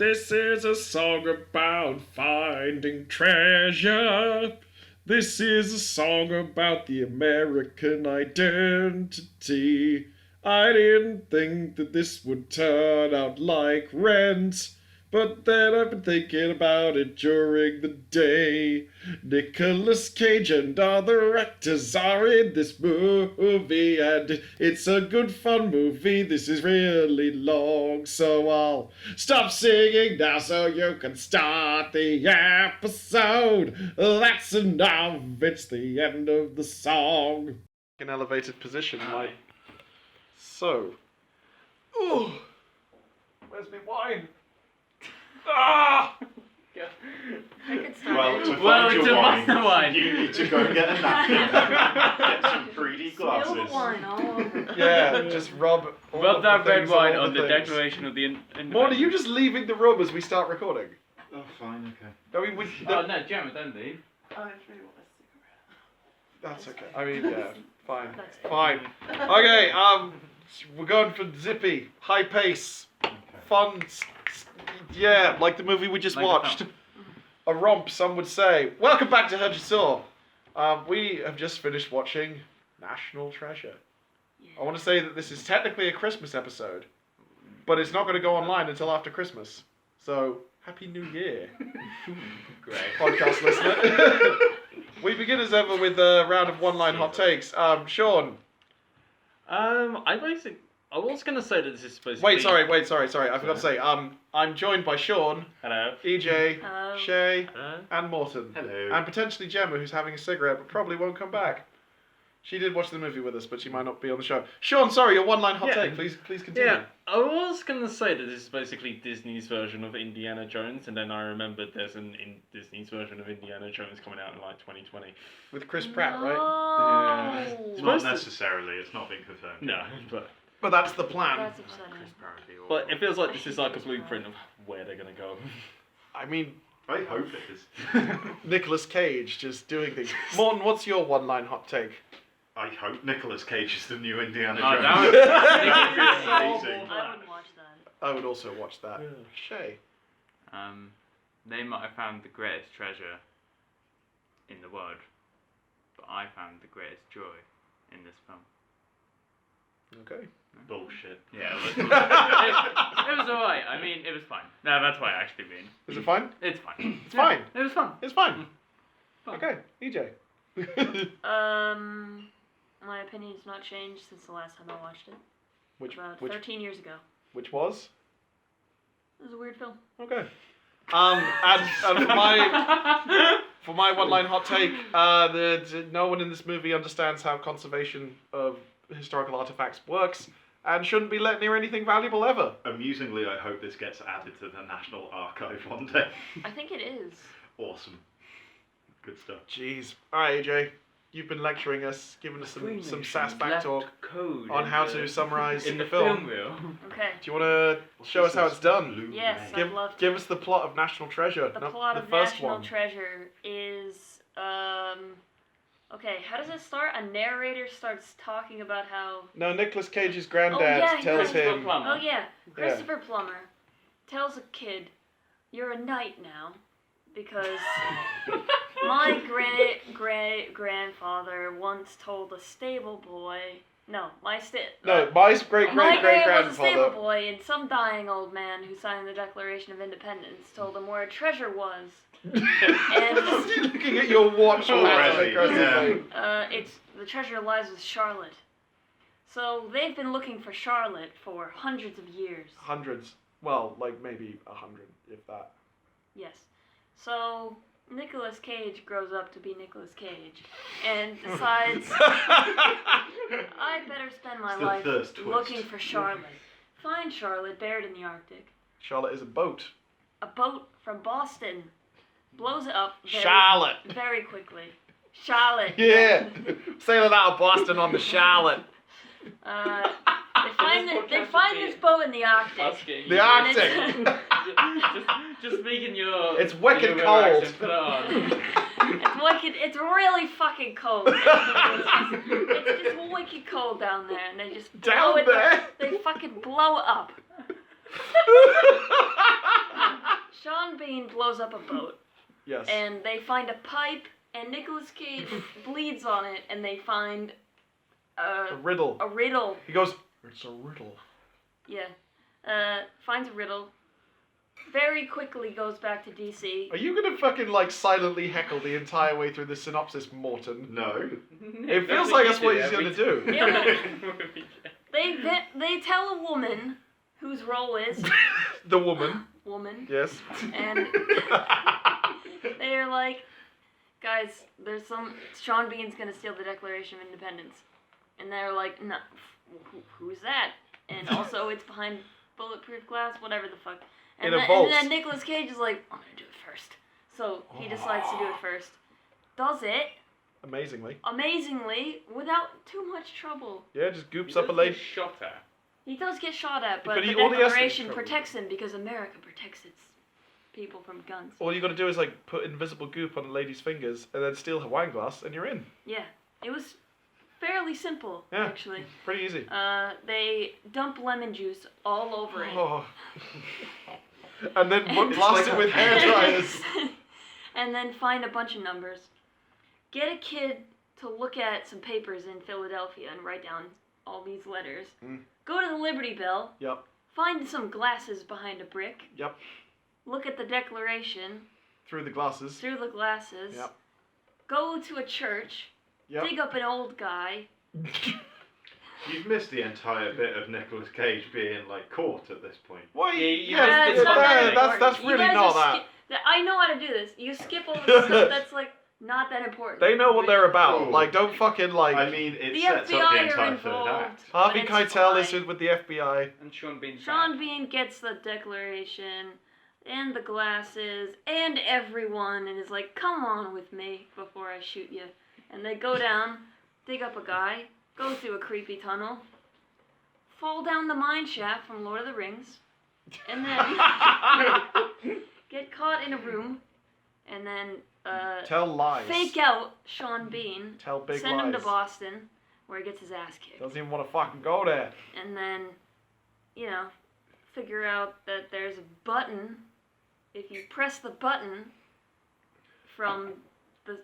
This is a song about finding treasure. This is a song about the American identity. I didn't think that this would turn out like Rent, but then I've been thinking about it during the day. Nicolas Cage and other actors are in this movie, and it's a good fun movie. This is really long, so I'll stop singing now so you can start the episode. That's enough, it's the end of the song. An elevated position, like so. Ooh, where's my wine? Ah! I could start Well, it. to find your wine, you need to go and get a napkin. Get some 3D Spill the glasses. wine all over. Yeah, just rub all Rub of that the red things wine all on the things. Declaration of the Independence. Morty, you just leaving the room as we start recording? Oh, fine, okay. I mean, Oh no, Gemma, don't leave. Oh, I really want a cigarette. that's okay. I mean, yeah, fine, That's fine. Okay, we're going for zippy, high pace, fun. Yeah, like the movie we just Like the watched. film. A romp, some would say. Welcome back to Hurd Ya Saw. We have just finished watching National Treasure. I want to say that this is technically a Christmas episode, but it's not going to go online until after Christmas. So, Happy New Year, Great. podcast listener. We begin as ever with a round of one-line hot takes. Sean. I was gonna say that this is supposed Wait, to be... sorry. I forgot to say. I'm joined by Sean, Hello. EJ, Hello. Shay, Hello. and Morton. Hello. And potentially Gemma, who's having a cigarette but probably won't come back. She did watch the movie with us, but she might not be on the show. Sean, sorry, your one-line hot Yeah. take. Please continue. Yeah, I was gonna say that this is basically Disney's version of Indiana Jones, and then I remembered there's Disney's version of Indiana Jones coming out in like 2020. With Chris Pratt, right? Yeah. No. It's Not supposed to- necessarily, it's not been confirmed. No, but But that's the plan. That's upsetting. it feels like this is like a blueprint of where they're gonna go. I mean, I hope it is. Nicolas Cage just doing things. Morton, what's your one-line hot take? I hope Nicolas Cage is the new Indiana Oh, Jones. that would be amazing. I wouldn't watch that. I would also watch that. Yeah. Shay. They might have found the greatest treasure in the world, but I found the greatest joy in this film. Okay. Bullshit. Yeah, it was alright. I mean, it was fine. No, that's what I actually mean. Is it fine? It's fine. It's fine. It was fun. It's fine. Fine. Okay, EJ. My opinion's not changed since the last time I watched it. which About which 13 years ago. which was? It was a weird film. Okay. And for my one-line hot take, no one in this movie understands how conservation of historical artifacts works, and shouldn't be let near anything valuable ever. Amusingly, I hope this gets added to the National Archive one day. I think it is. Awesome. Good stuff. Jeez. All right, AJ, you've been lecturing us, giving us some sass back talk code on how to summarize in the film. film reel. Okay. Do you want to show us how it's done? Blu-ray. Yes, Give, I'd love to. give us the plot of National Treasure. The not plot the of first National one. Treasure is, okay, how does it start? A narrator starts talking about how... No, Nicolas Cage's granddad yeah, tells Christopher him. Oh yeah, Christopher Plummer tells a kid, "You're a knight now, because my great-great-grandfather once told a stable boy, my My great great-great-great-grandfather. was a stable boy, and some dying old man who signed the Declaration of Independence told him where a treasure was. And Looking at your watch Already, aggressively. the treasure lies with Charlotte. So they've been looking for Charlotte for hundreds of years. Hundreds. Well, like maybe 100, if that. Yes. So Nicolas Cage grows up to be Nicolas Cage and decides I better spend my It's the life thirst twist. looking for Charlotte. Find Charlotte buried in the Arctic. Charlotte is a boat. A boat from Boston blows up Charlotte. very quickly. Charlotte. Yeah. Sailing out of Boston on the Charlotte. They find this boat in the Arctic. The And Arctic. just speaking your. It's wicked your cold. accent, put it on. It's wicked. It's really fucking cold. It's just wicked cold down there, and they just blow Down it. there? They fucking blow up. Bean blows up a boat, Yes. and they find a pipe, and Nicolas Cage bleeds on it, and they find A riddle. a riddle. He goes, it's a riddle. Yeah. Finds a riddle. Very quickly goes back to DC. Are you gonna fucking like silently heckle the entire way through this synopsis, Morton? No. It feels like that's what he's gonna do. They tell a woman whose role is The woman. woman, Yes. and they're like, guys, there's Sean Bean's gonna steal the Declaration of Independence, and they're like, no, who's that? And also, it's behind bulletproof glass, whatever the fuck. And, In a vault. and then Nicolas Cage is like, I'm gonna do it first. So he decides to do it first. Does it Amazingly. without too much trouble. Yeah, just goops up a lady. Shot at. He does get shot at, but But the he only has to- Declaration protects him because America protects its people from guns. All you gotta do is like put invisible goop on a lady's fingers and then steal her wine glass and you're in. Yeah, it was fairly simple, Yeah. actually. Pretty easy. They dump lemon juice all over it. Oh. And then blast it with hair dryers. And then find a bunch of numbers. Get a kid to look at some papers in Philadelphia and write down all these letters. Go to the Liberty Bell. Yep. Find some glasses behind a brick. Yep. Look at the Declaration Through the glasses. through the glasses. Yep. Go to a church. Yep. Dig up an old guy. You've missed the entire bit of Nicolas Cage being like caught at this point. What? Yeah, it's not that that's important. You really guys not are that. I know how to do this. You skip over the stuff that's like not that important. They know what they're about. Oh. Like, don't fucking like. I mean, it The sets FBI up the are entire third involved. act. Harvey But it's Keitel is fine. with the FBI. And Sean Bean. Sean Bean gets the Declaration and the glasses and everyone and is like, come on with me before I shoot you. And they go down, dig up a guy, go through a creepy tunnel, fall down the mine shaft from Lord of the Rings, and then get caught in a room, and then Tell lies. fake out Sean Bean, Tell big send lies. him to Boston, where he gets his ass kicked. Doesn't even want to fucking go there. And then, you know, figure out that there's a button. If you press the button from the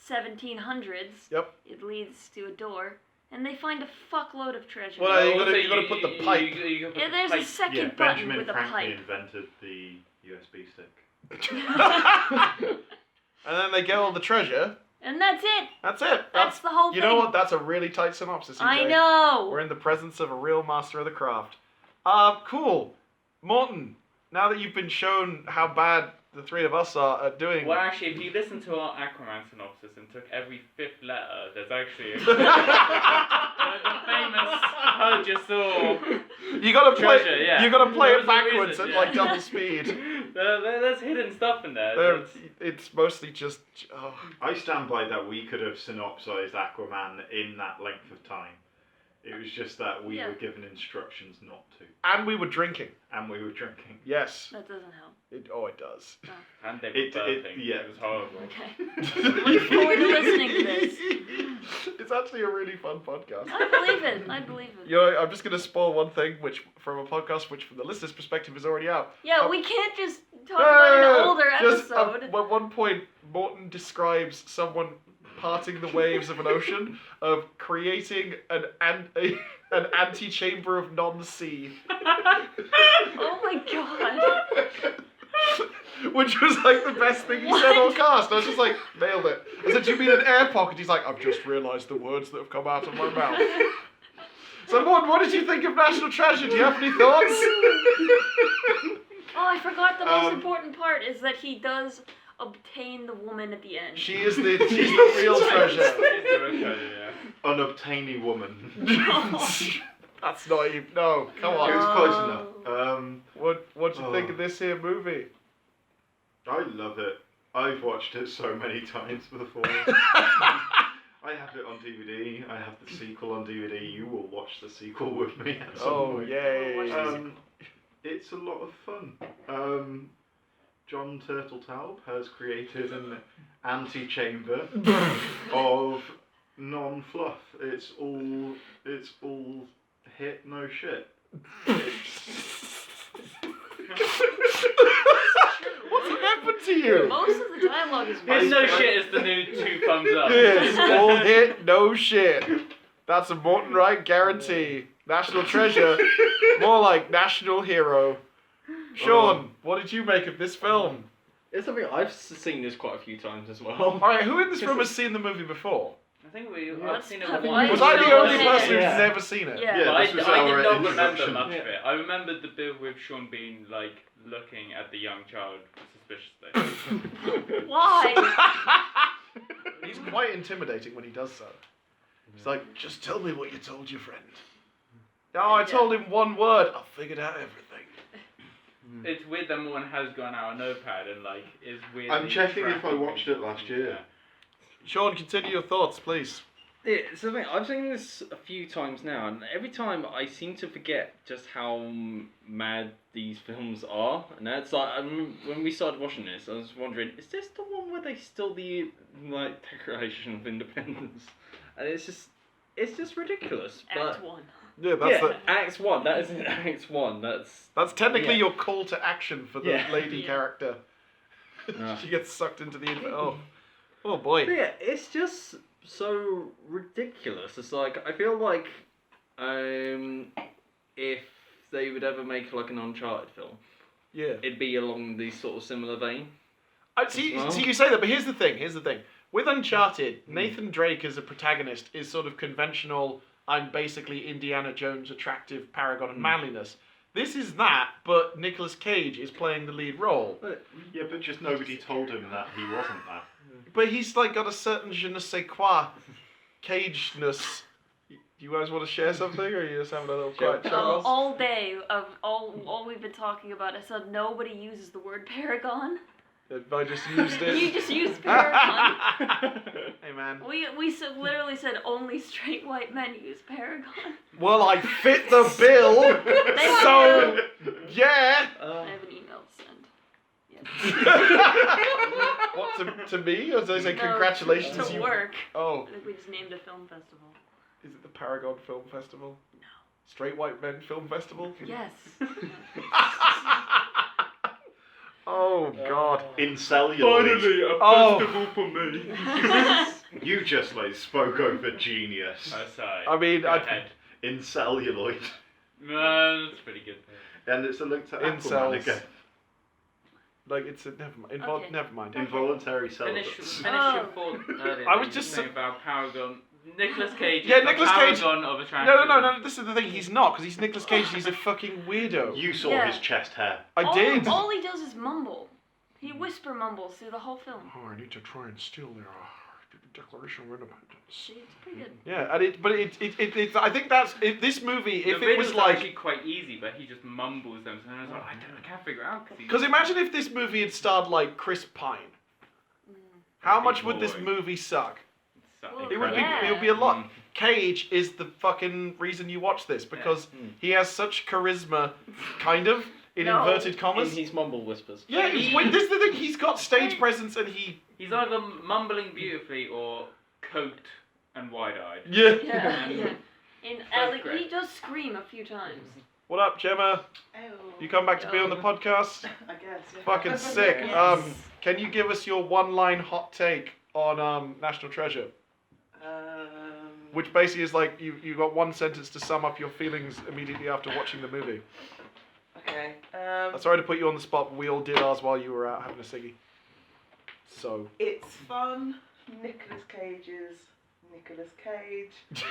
1700s, Yep. it leads to a door, and they find a fuckload of treasure. Well, you gotta put the pipe. Yeah, there's a second Yeah, button Benjamin with a Franklin pipe. invented the USB stick. And then they get all the treasure. And that's it. That's it. That's the whole You thing. know what? That's a really tight synopsis. I EJ. know. We're in the presence of a real master of the craft. Cool. Morton, now that you've been shown how bad the three of us are at doing... Well, actually, if you listen to our Aquaman synopsis and took every fifth letter, there's actually a the famous Hurd Ya Saw. You gotta play. Treasure, yeah. You gotta play There it was a backwards reason, at yeah. like double speed. There's hidden stuff in there. There- That's- It's mostly just. Oh. I stand by that we could have synopsized Aquaman in that length of time. It was just that we Yeah. were given instructions not to. And we were drinking. And we were drinking. Yes. That doesn't help. It does. And they were It- burping. yeah. It was horrible. Okay. Look forward to listening to this. It's actually a really fun podcast. I believe it. I believe it. You know, I'm just gonna spoil one thing, which from a podcast, which from the listener's perspective is already out. Yeah, we can't just talk about an older Just, episode. at one point, Morton describes someone parting the waves of an ocean, of creating an antechamber of non-sea. Oh my god. Which was like the best thing he said all cast. I was just like, nailed it. I said, do you mean an air pocket? He's like, I've just realised the words that have come out of my mouth. So, Morton, what did you think of National Treasure? Do you have any thoughts? Oh, I forgot the most important part is that he does obtain the woman at the end. She's the real treasure. She's the real treasure, yeah. Unobtainium woman. That's not even. No, come It on. was close enough. What do you think of this here movie? I love it. I've watched it so many times before. I have it on DVD. I have the sequel on DVD. You will watch the sequel with me at some Oh, point. yay. It's a lot of fun. John Turteltaub has created an antechamber of non-fluff. It's all hit, no shit. It's What's happening? you. Most of the dialogue is It's no shit is the new 2 thumbs up. Yes, all hit, no shit. That's a Morton Wright guarantee. National treasure, more like national hero. Sean, what did you make of this film? It's something I've seen this quite a few times as well. Alright, who in this room has seen the movie before? I think I've Let's seen it put once. Was You I the don't only say person it. who's Yeah. never seen it? Yeah. Yeah, I this was did our not remember introduction. much of it. I remembered the bit with Sean Bean looking at the young child suspiciously. Why? He's quite intimidating when he does so. He's like, just tell me what you told your friend. Oh, I told him one word. I figured out everything. It's weird that one has gone out a notepad and is weird. I'm checking if I watched it last year. Sean, continue your thoughts, please. Yeah, it's something I've seen this a few times now, and every time I seem to forget just how mad these films are. And that's like when we started watching this, I was wondering, is this the one where they steal the Declaration of Independence? And it's just ridiculous. Act 1. Yeah, that's Act 1. That is in Act 1. that's technically Yeah. your call to action for the Yeah. lady Yeah. character. Yeah. She gets sucked into the oh boy. But yeah, it's just so ridiculous. It's like, I feel like if they would ever make an Uncharted film, Yeah. it'd be along the sort of similar vein. See, Well. you say that, but here's the thing. With Uncharted, Nathan Drake as a protagonist is sort of conventional, I'm basically Indiana Jones attractive paragon of manliness. This is that, but Nicolas Cage is playing the lead role. Yeah, but just nobody told him that he wasn't that. But he's got a certain je ne sais quoi Cage-ness. You guys want to share something, or are you just having a little quiet chat? All day of all we've been talking about, I said nobody uses the word paragon. If I just used it. You just used paragon. Hey man. We literally said only straight white men use paragon. Well, I fit the bill, so yeah. I have an email to send. Yes. What to me? Or did I say No, congratulations? to you- work. Oh, I think we just named a film festival. is it the Paragon Film Festival? No. Straight White Men Film Festival? Yes. Oh God. In celluloid. a Oh. festival for me. You just spoke over genius. Sorry. I mean, Go I- ahead. In celluloid. That's pretty good. And it's a link to Aquaman Incels. again. Like it's a never mind. Okay. Never mind. Involuntary Finish celibates. your thought earlier. I was that just you were saying about Paragon. Nicolas Cage. Yeah, is Nicolas the Cage- Paragon of attraction. No. This is the thing. He's not, because he's Nicolas Cage. He's a fucking weirdo. You saw Yeah. his chest hair. I did. All he does is mumble. He whisper mumbles through the whole film. Oh, I need to try and steal their Declaration of Independence. Shit, it's pretty good. Yeah, and it's. I think that's this movie. If the it was riddles are like, actually quite easy, but he just mumbles them. So I was like, I can't figure it out. because imagine if this movie had starred like Chris Pine. How That'd be much would this boring. movie suck? Well, It would be. Yeah. It would be a lot. Mm. Cage is the fucking reason you watch this because he has such charisma, kind of in No. inverted In commas. his mumble whispers. Yeah, this is the thing. He's got stage presence and he. He's either mumbling beautifully or coked and wide-eyed. Yeah. Yeah, yeah. And That's like, great. he does scream a few times. What up, Gemma? You come back to be on the podcast? I guess. Yeah. Fucking sick. Yes. Can you give us your one-line hot take on National Treasure? Which basically is like you got one sentence to sum up your feelings immediately after watching the movie. Okay. I'm sorry to put you on the spot, but we all did ours while you were out having a ciggy. So. It's fun. Nicolas Cage is Nicolas Cage,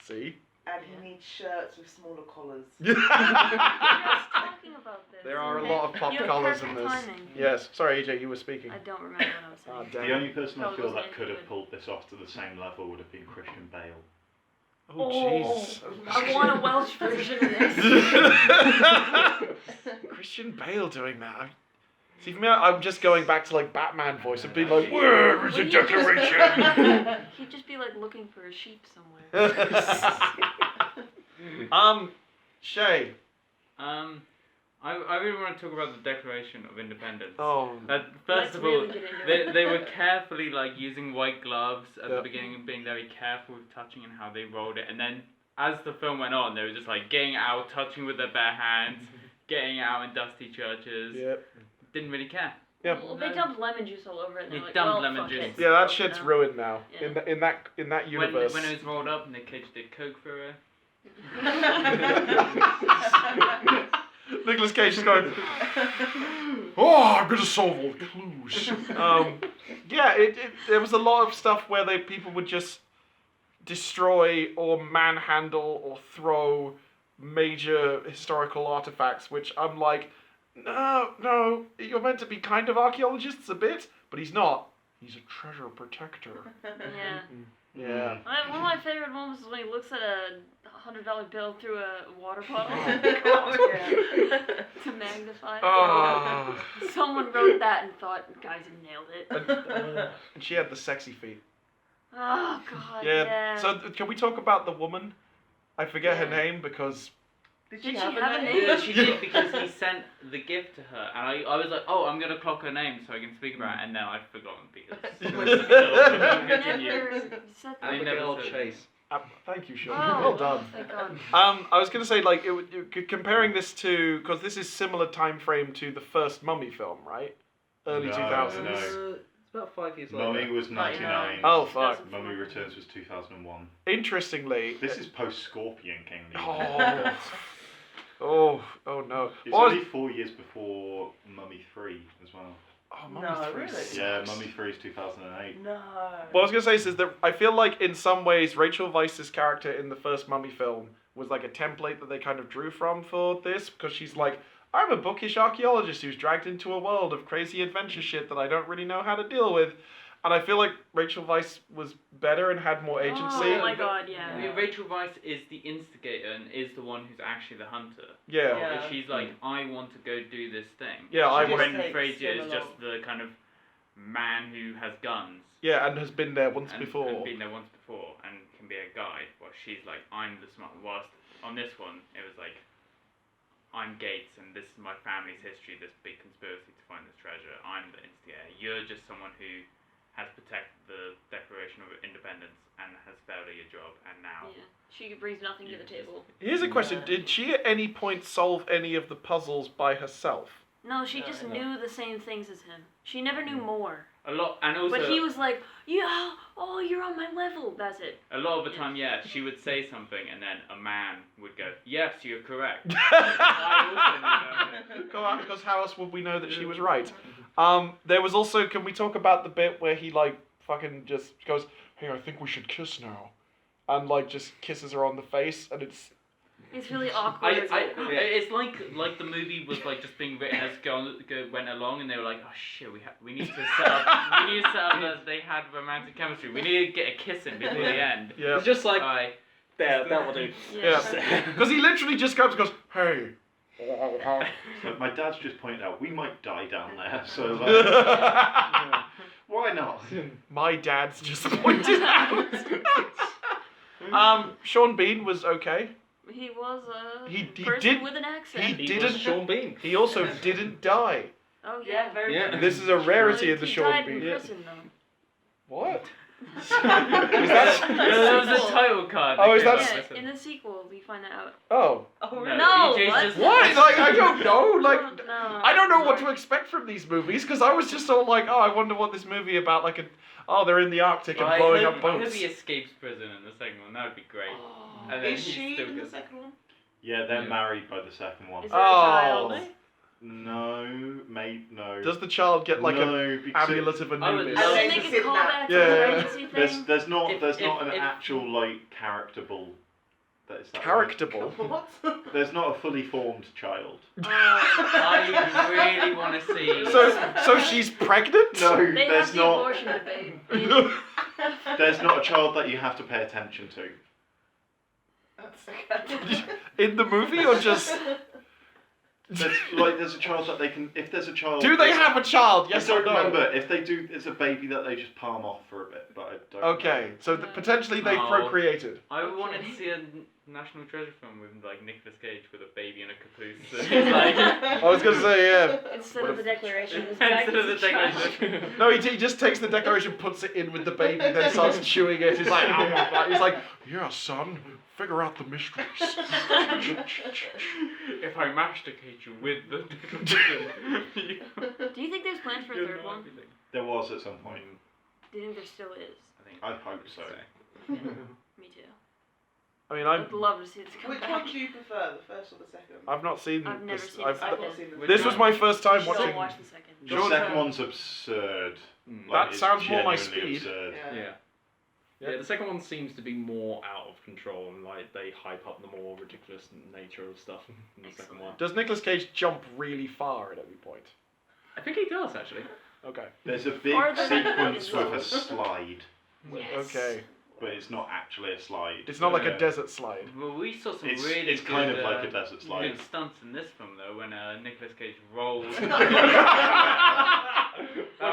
See? and he needs shirts with smaller collars. You guys talking about this? There are a Okay. lot of pop You have colours in perfect this. timing. Yes. Sorry, AJ, you were speaking. I don't remember what I was saying. Ah, damn. The only person I Oh, feel wasn't that could good. have pulled this off to the same level would have been Christian Bale. Oh, jeez. I want a Welsh version of this. Christian Bale doing that. See, for me, I'm just going back to like Batman voice and being like, "Where is the Well, you just- Declaration?" He'd just be like looking for a sheep somewhere. Shay. I really want to talk about the Declaration of Independence. Oh. First Let's of all, really get into they it. were carefully using white gloves at Yeah. the beginning and being very careful with touching and how they rolled it. And then as the film went on, they were just getting out, touching with their bare hands, getting out in dusty churches. Yep. Didn't really care. Yeah. Well, they dumped lemon juice all over it. And They they're like, dumped well, lemon fuck juice. it. Yeah, that You shit's know? ruined now. Yeah. In that universe. When it was rolled up, Nick Cage did coke for her. Nicolas Cage is going, oh, I'm gonna solve all the clues. Yeah, there was a lot of stuff where people would just destroy or manhandle or throw major historical artifacts, which I'm like, no, you're meant to be kind of archaeologists a bit, but he's not. He's a treasure protector. Yeah. Yeah. One of my favorite moments is when he looks at a $100 bill through a water bottle to magnify it. Oh. Someone wrote that and thought, guys have nailed it. And she had the sexy feet. Oh, God, Yeah. yeah. So can we talk about the woman? I forget her Yeah. name because. Did she have a name? Yeah, she did because he sent the gift to her, and I was like, oh, I'm gonna clock her name so I can speak about it, and then I've forgotten because. Continue. Never said that. I never Abigail said it. Chase. Thank you, Sean. Oh, Well done. Thank God. I was going to say, like, comparing this to, because this is similar time frame to the first Mummy film, right? Early No, 2000s. no. It's about 5 years later. Mummy was 99. Oh, fuck. Mummy Returns was 2001. Interestingly. This is post Scorpion King. Oh no. It's What was- only 4 years before Mummy 3 as well. Oh, Mummy No, 3 really? sucks. Yeah, Mummy 3 is 2008. No. What I was going to say is that I feel like in some ways Rachel Weisz's character in the first Mummy film was like a template that they kind of drew from for this, because she's like, I'm a bookish archaeologist who's dragged into a world of crazy adventure shit that I don't really know how to deal with. And I feel like Rachel Weisz was better and had more agency. Oh my God, yeah. I mean, Rachel Weisz is the instigator and is the one who's actually the hunter. Yeah. Yeah. But she's like, I want to go do this thing. Yeah, I She want. just Brendan takes Fraser him is just the kind of man who has guns. Yeah, and has been there once and, before. And been there once before and can be a guide. While she's like, I'm the smart. Whilst on this one, it was like, I'm Gates and this is my family's history, this big conspiracy to find this treasure. I'm the instigator. You're just someone who has protected the Declaration of Independence and has failed at your job, and now. Yeah. She brings nothing to the table. Here's a question. Did she at any point solve any of the puzzles by herself? No, she just knew the same things as him. She never knew more. A lot, and also. But he was like, yeah, oh, you're on my level. That's it. A lot of the time, yeah, she would say something, and then a man would go, "Yes, you're correct." Because how else would we know that she was right? There was also, can we talk about the bit where he like fucking just goes, hey, I think we should kiss now, and like just kisses her on the face, and it's really awkward. It's like the movie was like just being written as went along, and they were like, "Oh shit, we need to set up that they had romantic chemistry. We need to get a kiss in before the end." Yeah. It's just like, Right. there, that will do. Yeah. Because he literally just comes and goes, hey. So my dad's just pointed out we might die down there, so why not? My dad's just pointed out. Sean Bean was okay. He was a He person did- with an accent. he He didn't- was Sean Bean. He also didn't die. Oh Yeah, yeah, very Yeah. true. This is a rarity in the he Sean died in Bean. prison though. What? There was a title card. Oh, is that- Yeah, in the sequel we find that out. Oh. Oh, No, really? No, EJ's what? just- What? Like, I don't know. Like, No, I don't know what to expect from these movies, because I was just all like, oh, I wonder what this movie about, like, they're in the Arctic and blowing up I boats. hope he escapes prison in the second one. That would be great. Oh. And then Is he's she still in the good. second one? Yeah, they're Yeah. married by the second one. Is there Oh. a child? No, mate, no. Does the child get, like, an no, because amulet of I would Anubis? love- Does they it make just a did that. callback to Yeah. the pregnancy thing? there's not If- there's if- not an if- actual like characterable. Is that Characterable? What? right? There's not a fully formed child. I really want to see. So she's pregnant? No, They there's have the not. abortion debate. There's not a child that you have to pay attention to. That's okay. In the movie, or just... There's a child that they can. If there's a child. Do they have a child? Yes I or don't no? remember. If they do, it's a baby that they just palm off for a bit, but I don't. Okay, so potentially they've Oh. procreated. I wanted to see a National Treasure film with like Nicolas Cage with a baby in a caboose. And he's like, I was gonna say, yeah. Instead of the declaration, it's back instead of the as a child. Declaration. No, he just takes the Declaration, puts it in with the baby, then starts chewing it. He's like, he's like, yeah, son, figure out the mysteries. If I masticate you with the Declaration. Do you think there's planned for a third one? There was at some point. Do you think there still is? I hope so. Me too. I mean, I'd love to see this come Which back. one do you prefer, the first or the second? I've not seen. I've never this. seen I've, the I've not seen the This was my first time Don't watching. watch the second. The second one's absurd. That it's sounds more my genuinely speed. Absurd. Yeah. Yeah, the second one seems to be more out of control, and like they hype up the more ridiculous nature of stuff in the second one. Does Nicolas Cage jump really far at any point? I think he does actually. Okay. There's a big Or the- sequence with a slide, Yes. Okay. but it's not actually a slide. It's not like Yeah. a desert slide. Well, we saw some It's, really it's good, kind of like a desert good slide. stunts in this film though, when Nicolas Cage rolled. When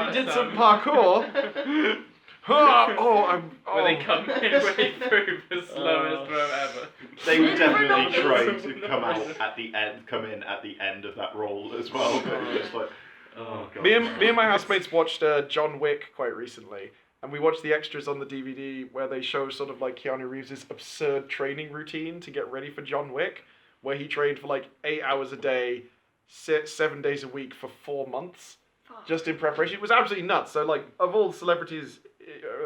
he did some parkour. Where they come in way through the slowest throw ever. They would definitely try to come in at the end of that roll as well. But it's just like, oh god. Me and my housemates watched John Wick quite recently, and we watched the extras on the DVD where they show sort of like Keanu Reeves' absurd training routine to get ready for John Wick, where he trained for like 8 hours a day, 7 days a week for 4 months, Fuck. just in preparation. It was absolutely nuts. So like, of all the celebrities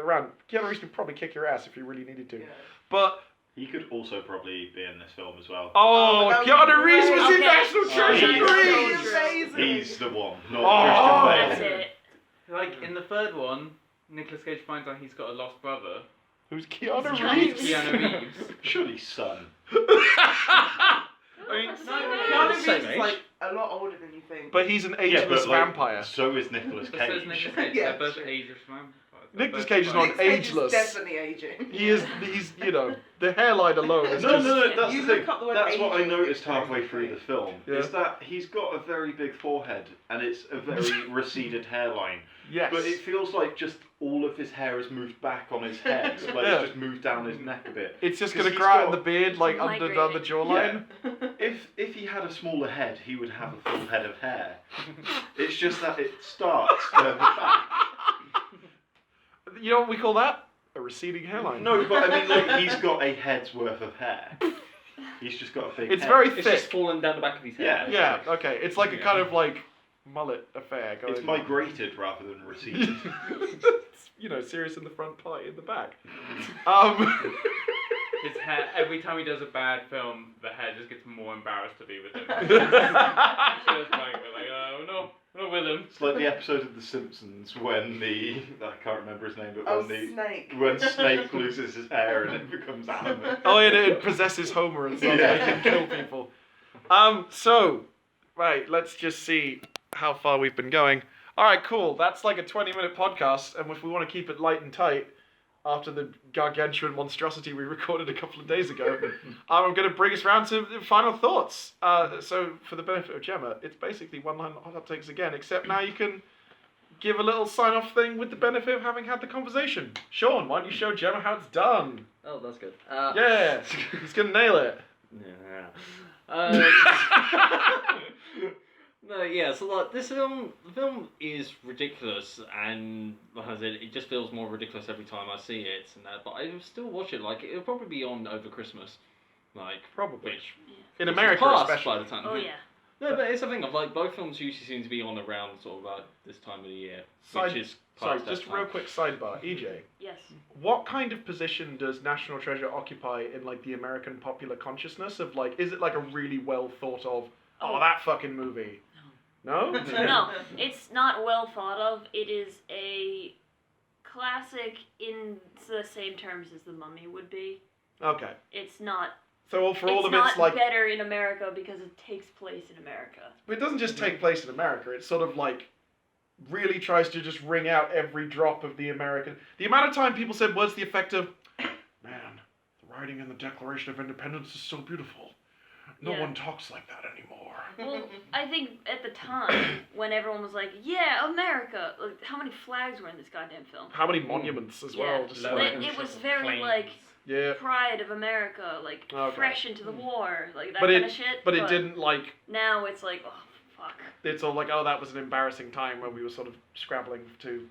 around, Keanu Reeves could probably kick your ass if he really needed to. Yeah. But He could also probably be in this film as well. that Keanu would be Reeves great. was in Okay. National Treasure he's- 3! Amazing. He's the one, not Oh, Christian That's Bale. it. Like in the third one, Nicolas Cage finds out he's got a lost brother. Who's Keanu Keanu Reeves? Keanu Reeves. Surely son. I mean, Keanu Reeves Same is age. like a lot older than you think. but he's an Yeah, ageless but like, vampire. so is Nicolas But so is Cage. Nicolas Cage. Yeah, They're both true. ageless vampires. Nicolas Cage is not Nick Cage ageless. is definitely aging. He's you know, the hairline alone is No, just... no, that's You the look thing. up the word That's what I aging, noticed it's halfway very through the film. Yeah. Is that he's got a very big forehead and it's a very receded hairline. Yes. But it feels like just all of his hair has moved back on his head. Like Yeah. it's just moved down his neck a bit. It's just 'Cause gonna he's grow out in got- the beard, like It's under the migrating. jawline. If he had a smaller head, he would have a full head of hair. It's just that it starts further back. You know what we call that? A receding hairline. No, but I mean, like he's got a head's worth of hair. He's just got a big. It's head. very It's thick. just fallen down the back of his head. Yeah. Yeah. Okay. It's like a kind of like mullet affair going. It's migrated rather than receded. You know, serious in the front, polite in the back. His hair, every time he does a bad film, the hair just gets more embarrassed to be with him. Just like, we're like, oh no, we're not with him. It's like the episode of The Simpsons when I can't remember his name, but Oh, when Snake. when Snake loses his hair and it becomes animate. Oh, and it possesses Homer and stuff. Yeah. They can kill people. So, right, let's just see how far we've been going. All right, cool. That's like a 20-minute podcast, and if we want to keep it light and tight, after the gargantuan monstrosity we recorded a couple of days ago, I'm going to bring us round to the final thoughts. So, for the benefit of Gemma, it's basically one-line hot takes again, except now you can give a little sign-off thing with the benefit of having had the conversation. Sean, why don't you show Gemma how it's done? Oh, that's good. Yeah, he's going to nail it. Yeah. No, yeah. So like the film is ridiculous, and like I said, it just feels more ridiculous every time I see it. And that, but I will still watch it. Like it'll probably be on over Christmas, like Probably. which In which is America, past especially. by the time. Oh yeah. No, but it's the thing of like both films usually seem to be on around sort of about this time of the year, Side- which is Sorry, past that just time. real quick sidebar. EJ, Yes. what kind of position does National Treasure occupy in like the American popular consciousness of like, is it like a really well thought of, oh, that fucking movie? No? No, it's not well thought of. It is a classic in the same terms as The Mummy would be. Okay. It's not. So for all It's of not it's like, better in America because it takes place in America. it doesn't just take place in America, it sort of like really tries to just wring out every drop of the American. The amount of time people said words to the effect of, man, the writing in the Declaration of Independence is so beautiful. No Yeah. one talks like that anymore. Well, I think at the time when everyone was like, "Yeah, America," like how many flags were in this goddamn film? How many monuments as well? Yeah. Just Low like, It income was very planes. like yeah. pride of America, like Okay. fresh into the war, like that But kind of shit. But it didn't like. Now it's like, oh fuck. It's all like, oh, that was an embarrassing time where we were sort of scrabbling to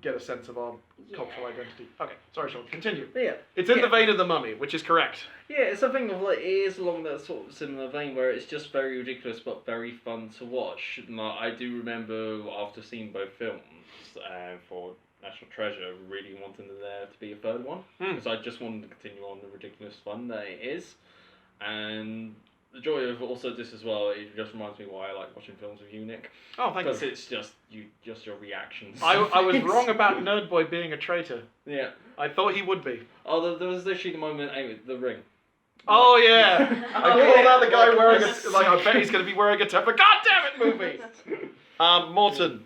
get a sense of our cultural identity. Okay, sorry, Sean. Continue. Yeah. It's in the vein of The Mummy, which is correct. Yeah, it's something of like it is along that sort of similar vein where it's just very ridiculous but very fun to watch. And, like, I do remember after seeing both films for National Treasure, really wanting there to be a third one because I just wanted to continue on the ridiculous fun that it is, and the joy of also this as well. It just reminds me why I like watching films with you, Nick. Oh, thank Because you. it's just your reactions. I was wrong about Nerd Boy being a traitor. Yeah. I thought he would be. Oh, there was literally the moment. Anyway, the ring. Oh yeah. I called out the guy wearing Yes. I bet he's going to be wearing a temper. God damn it, movie. Morton.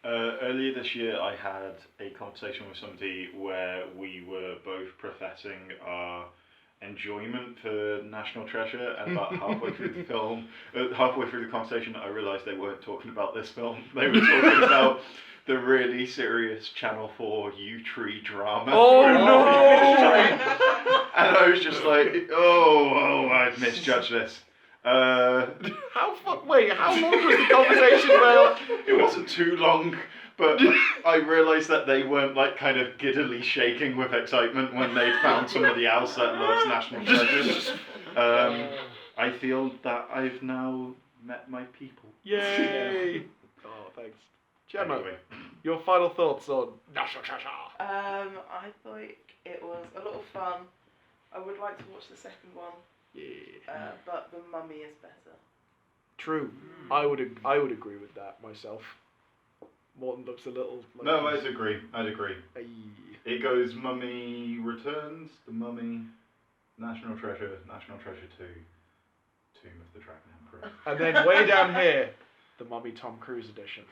Earlier this year, I had a conversation with somebody where we were both professing our enjoyment for National Treasure, and about halfway through the film, halfway through the conversation, I realised they weren't talking about this film. They were talking about the really serious Channel 4 U-Tree drama. Oh no! And I was just like, oh, I've misjudged this. Wait, how long was the conversation, Will? It wasn't too long, but I realised that they weren't like kind of giddily shaking with excitement when they found somebody else that loves National Treasures. I feel that I've now met my people. Yay! Oh, thanks. Gemma, Anyway. your final thoughts on National Treasure? I thought it was a lot of fun. I would like to watch the second one, Yeah. but The Mummy is better. True. I would agree with that myself. Morton looks a little. Like No, I'd agree. Ay. It goes Mummy Returns, The Mummy, National Treasure 2, Tomb of the Dragon Emperor. And then way down here, the Mummy Tom Cruise edition.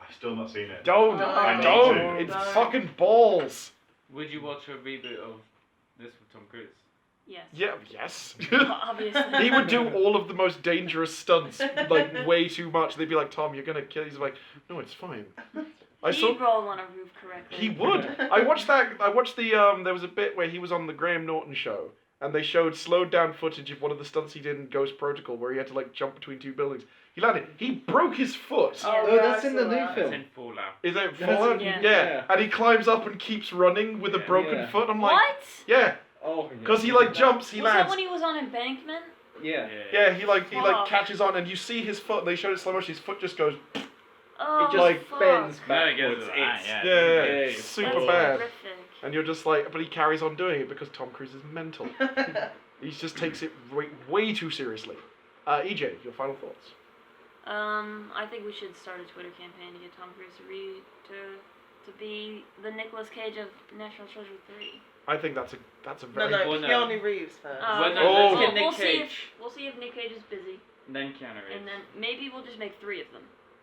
I've still not seen it. Don't. No, It's no. fucking balls. Would you watch a reboot of this with Tom Cruise? Yes. Yeah. Yes. Obviously. He would do all of the most dangerous stunts, like way too much. They'd be like, Tom, you're gonna kill. He's like, no, it's fine. He'd roll on a roof correctly. He would. I watched the there was a bit where he was on the Graham Norton show, and they showed slowed down footage of one of the stunts he did in Ghost Protocol, where he had to like jump between two buildings. He landed. He broke his foot. Oh, No, yeah, that's I in saw the new that. film. It's in Fallout. Is it Yes, Fallout? yeah. Yeah. And he climbs up and keeps running with a Yeah. broken Yeah. foot. I'm like, What? yeah, Oh. because he like jumps, he Was that lands. when he was on Embankment? Yeah. Yeah, he like Wow. catches on, and you see his foot. They showed it slow motion. His foot just goes. Oh, It just like, fuck. bends No, it backwards. goes like that, It's yeah. Yeah, Yeah, it's it's super That's bad. horrific. And you're just like, but he carries on doing it because Tom Cruise is mental. He just takes it way too seriously. EJ, your final thoughts? I think we should start a Twitter campaign to get Tom Cruise to be the Nicolas Cage of National Treasure 3. I think that's a No, very no, Well, no. Keanu Reeves first. Well, no, Oh. let's get Nick we'll see Cage. we'll see if Nick Cage is busy, And then Keanu Reeves. and then maybe we'll just make 3 of them.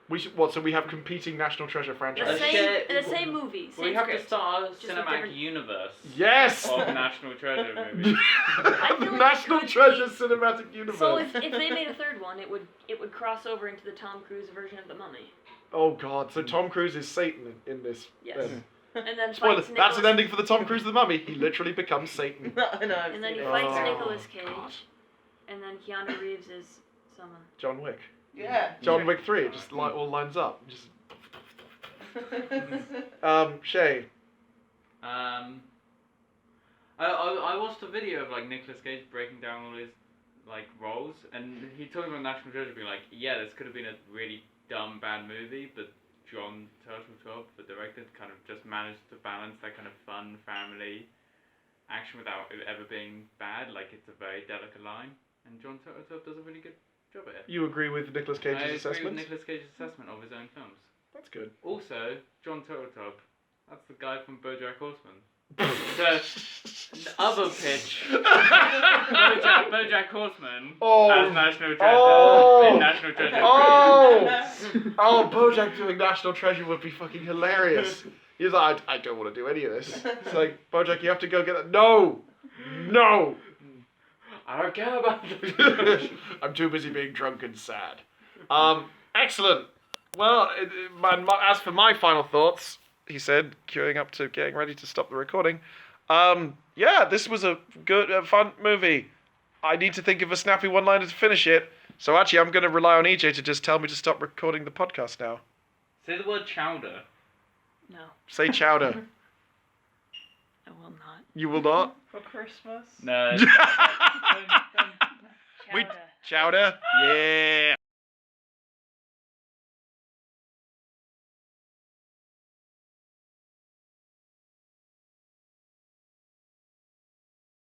we should what? So we have competing National Treasure The franchises. same same movie, we same have to script. start a just with cinematic different- universe Yes. of National Treasure movies. I feel The like National it could Treasure be- Cinematic Universe. So if they made a 3rd one, it would cross over into the Tom Cruise version of The Mummy. Oh God! So Tom Cruise is Satan in this. Yes. then. And then Spoiler. fights That's Nicolas, an ending for the Tom Cruise of the Mummy. He literally becomes Satan. I know. I've and then seen he it. fights Oh, Nicolas Cage, God. and then Keanu Reeves is someone. John Wick. Yeah. John Wick 3. It just all lines up. Just. Shay. I watched a video of like Nicolas Cage breaking down all his like roles, and he talking about National Treasure being like, yeah, this could have been a really dumb bad movie, but John Turteltaub, the director, kind of just managed to balance that kind of fun family action without it ever being bad. Like it's a very delicate line, and John Turteltaub does a really good job at it. You agree with Nicolas I Cage's agree assessment? with Nicolas Cage's assessment of his own films. That's good. Also, John Turteltaub, that's the guy from BoJack Horseman. The other pitch, BoJack Horseman Oh. as National Treasure Oh. in National Treasure. Oh, Bojack doing National Treasure would be fucking hilarious. He's like, I don't want to do any of this. It's like, Bojack, you have to go get that. No! I don't care about the I'm too busy being drunk and sad. Excellent. Well, as for my final thoughts, he said, queuing up to getting ready to stop the recording. Yeah, this was a good, fun movie. I need to think of a snappy one-liner to finish it. So actually, I'm going to rely on EJ to just tell me to stop recording the podcast now. Say the word chowder. No, Say chowder. I will not. You will not? For Christmas. No. We- Chowder. Chowder? Yeah.